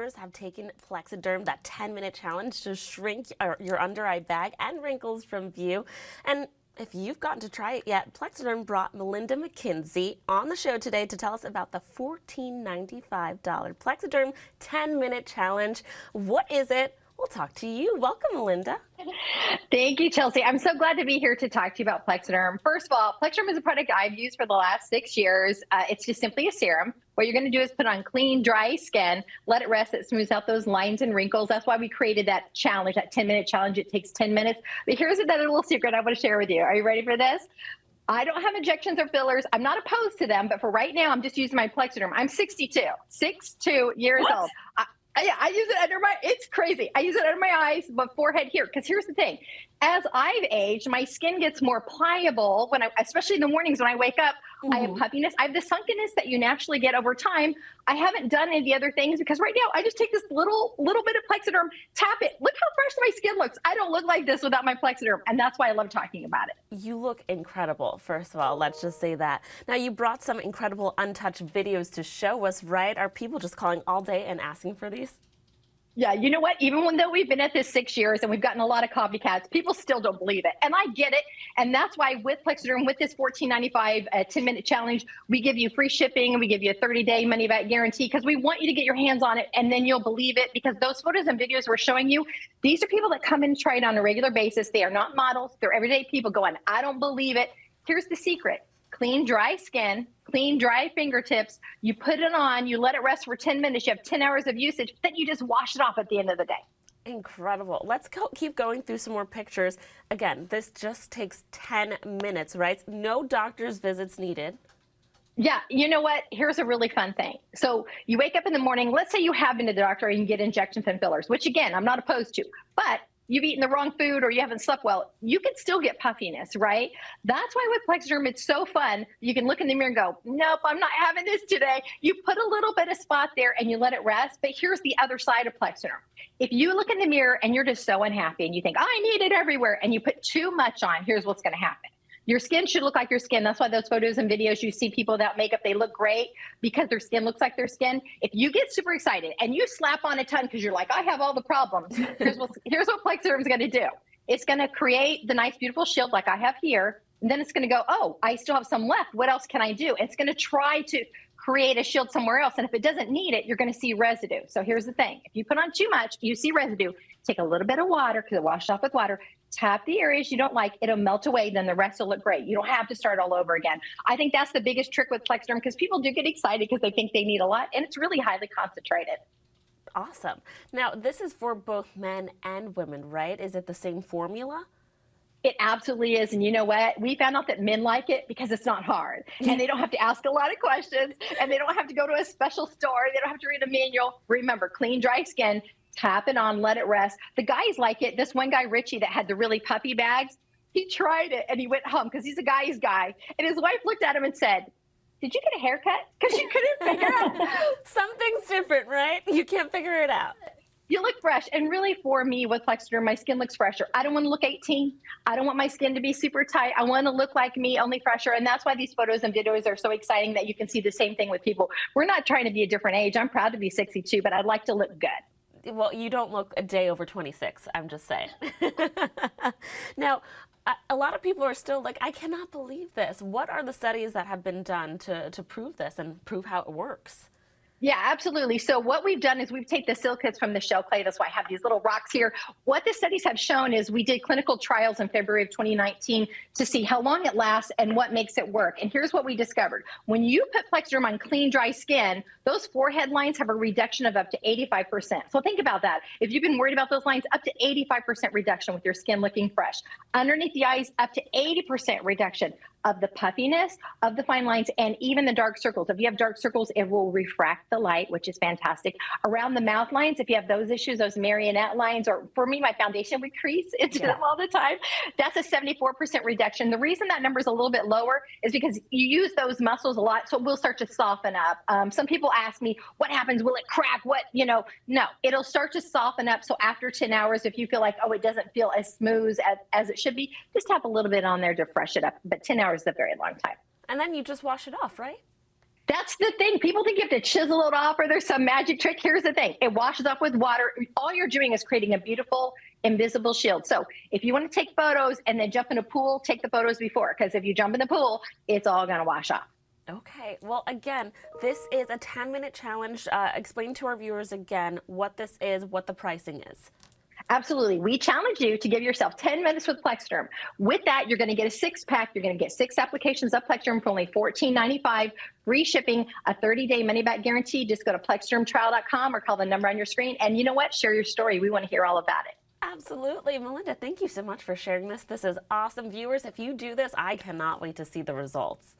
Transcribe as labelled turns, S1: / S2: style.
S1: viewers have taken Plexaderm, that 10-minute challenge to shrink your under eye bag and wrinkles from view. And if you've gotten to try it yet, Plexaderm brought Melinda McKinsey on the show today to tell us about the $14.95 Plexaderm 10-minute challenge. What is it? We'll talk to you. Welcome, Melinda.
S2: Thank you, Chelsea. I'm so glad to be here to talk to you about Plexaderm. First of all, Plexaderm is a product I've used for the last 6 years. It's just simply a serum. What you're going to do is put on clean, dry skin, let it rest. It smooths out those lines and wrinkles. That's why we created that challenge, that 10-minute challenge. It takes 10 minutes. But here's another little secret I want to share with you. Are you ready for this? I don't have injections or fillers. I'm not opposed to them, but for right now, I'm just using my Plexaderm. I'm 62 years old. I use it under it's crazy. I use it under my eyes, my forehead here. Because here's the thing. As I've aged, my skin gets more pliable especially in the mornings when I wake up. I have puffiness. I have the sunkenness that you naturally get over time. I haven't done any of the other things because right now I just take this little bit of Plexaderm, tap it. Look how fresh my skin looks. I don't look like this without my Plexaderm. And that's why I love talking about it.
S1: You look incredible, first of all. Let's just say that. Now, you brought some incredible untouched videos to show us, right? Are people just calling all day and asking for these?
S2: Yeah, you know what? Even though we've been at this 6 years and we've gotten a lot of copycats, people still don't believe it. And I get it. And that's why with Plexaderm, with this $14.95 10-minute challenge, we give you free shipping and we give you a 30-day money-back guarantee because we want you to get your hands on it and then you'll believe it because those photos and videos we're showing you, these are people that come in and try it on a regular basis. They are not models. They're everyday people going, I don't believe it. Here's the secret. Clean, dry skin, clean, dry fingertips. You put it on, you let it rest for 10 minutes. You have 10 hours of usage. Then you just wash it off at the end of the day.
S1: Incredible. Let's keep going through some more pictures. Again, this just takes 10 minutes, right? No doctor's visits needed.
S2: Yeah, you know what? Here's a really fun thing. So you wake up in the morning. Let's say you have been to the doctor and you get injections and fillers, which again, I'm not opposed to. But you've eaten the wrong food or you haven't slept well, you can still get puffiness, right? That's why with Plexaderm, it's so fun. You can look in the mirror and go, nope, I'm not having this today. You put a little bit of spot there and you let it rest. But here's the other side of Plexaderm. If you look in the mirror and you're just so unhappy and you think, I need it everywhere, and you put too much on, here's what's going to happen. Your skin should look like your skin. That's why those photos and videos you see people without makeup, they look great because their skin looks like their skin. If you get super excited and you slap on a ton because you're like, I have all the problems, here's what Plexaderm is going to do. It's going to create the nice, beautiful shield like I have here. And then it's going to go, oh, I still have some left. What else can I do? It's going to try to create a shield somewhere else. And if it doesn't need it, you're going to see residue. So here's the thing. If you put on too much, you see residue. Take a little bit of water because it washes off with water. Tap the areas you don't like. It'll melt away. Then the rest will look great. You don't have to start all over again. I think that's the biggest trick with Plexaderm because people do get excited because they think they need a lot. And it's really highly concentrated.
S1: Awesome. Now, this is for both men and women, right? Is it the same formula?
S2: It absolutely is. And you know what? We found out that men like it because it's not hard. And they don't have to ask a lot of questions. And they don't have to go to a special store. They don't have to read a manual. Remember, clean, dry skin. Tap it on, let it rest. The guys like it. This one guy, Richie, that had the really puffy bags, he tried it and he went home because he's a guy's guy. And his wife looked at him and said, did you get a haircut? Because she couldn't figure out.
S1: Something's different, right? You can't figure it out.
S2: You look fresh. And really for me with Plexaderm, my skin looks fresher. I don't want to look 18. I don't want my skin to be super tight. I want to look like me, only fresher. And that's why these photos and videos are so exciting that you can see the same thing with people. We're not trying to be a different age. I'm proud to be 62, but I'd like to look good.
S1: Well, you don't look a day over 26, I'm just saying. Now, a lot of people are still like, I cannot believe this. What are the studies that have been done to prove this and prove how it works?
S2: Yeah, absolutely. So what we've done is we've taken the silicates from the shell clay. That's why I have these little rocks here. What the studies have shown is we did clinical trials in February of 2019 to see how long it lasts and what makes it work. And here's what we discovered. When you put Plexaderm on clean, dry skin, those forehead lines have a reduction of up to 85%. So think about that. If you've been worried about those lines, up to 85% reduction with your skin looking fresh. Underneath the eyes, up to 80% reduction of the puffiness, of the fine lines, and even the dark circles. If you have dark circles, it will refract the light, which is fantastic. Around the mouth lines, if you have those issues, those marionette lines, or for me, my foundation would crease into them all the time, that's a 74% reduction. The reason that number is a little bit lower is because you use those muscles a lot, so it will start to soften up. Some people ask me, what happens? Will it crack? No, it'll start to soften up. So after 10 hours, if you feel like, oh, it doesn't feel as smooth as it should be, just tap a little bit on there to fresh it up. But 10 hours is a very long time.
S1: And then you just wash it off, right?
S2: That's the thing. People think you have to chisel it off or there's some magic trick. Here's the thing. It washes off with water. All you're doing is creating a beautiful invisible shield. So if you want to take photos and then jump in a pool, take the photos before, because if you jump in the pool, it's all going to wash off.
S1: Okay, well, again, this is a 10-minute challenge. Explain to our viewers again what this is, what the pricing is.
S2: Absolutely. We challenge you to give yourself 10 minutes with Plexaderm. With that, you're going to get a 6-pack. You're going to get 6 applications of Plexaderm for only $14.95, free shipping, a 30-day money-back guarantee. Just go to plexadermtrial.com or call the number on your screen. And you know what? Share your story. We want to hear all about it.
S1: Absolutely. Melinda, thank you so much for sharing this. This is awesome. Viewers, if you do this, I cannot wait to see the results.